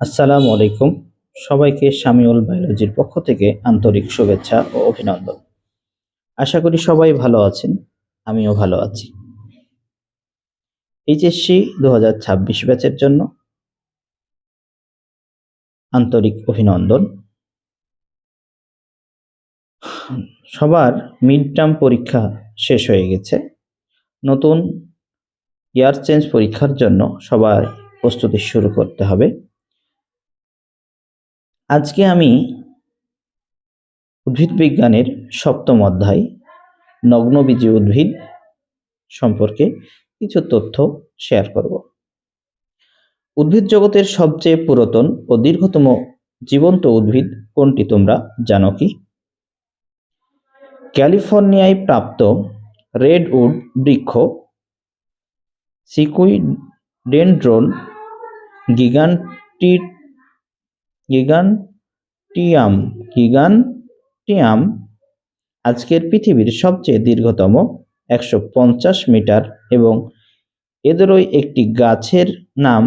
আসসালামু আলাইকুম। সবাইকে শামিউল বায়োলজির পক্ষ থেকে আন্তরিক শুভেচ্ছা ও অভিনন্দন। আশা করি সবাই ভালো আছেন, আমিও ভালো আছি। এইচএসসি 2026 ব্যাচের জন্য আন্তরিক অভিনন্দন। সবার মিড টার্ম পরীক্ষা শেষ হয়ে গেছে। নতুন ইয়ার চেঞ্জ পরীক্ষার জন্য সবার প্রস্তুতি শুরু করতে হবে। আজকে আমি উদ্ভিদ বিজ্ঞানের 7ম অধ্যায় নগ্নবীজি উদ্ভিদ সম্পর্কে কিছু তথ্য শেয়ার করব। উদ্ভিদ জগতের সবচেয়ে পুরাতন ও দীর্ঘতম জীবন্ত উদ্ভিদ কোনটি তোমরা জানো কি? ক্যালিফোর্নিয়ায় প্রাপ্ত রেডউড বৃক্ষ সিকুইডেন্ড্রন গিগান্টিয়াম আজকের পৃথিবীর সবচেয়ে দীর্ঘতম 150 মিটার এবং এদেরই একটি গাছের নাম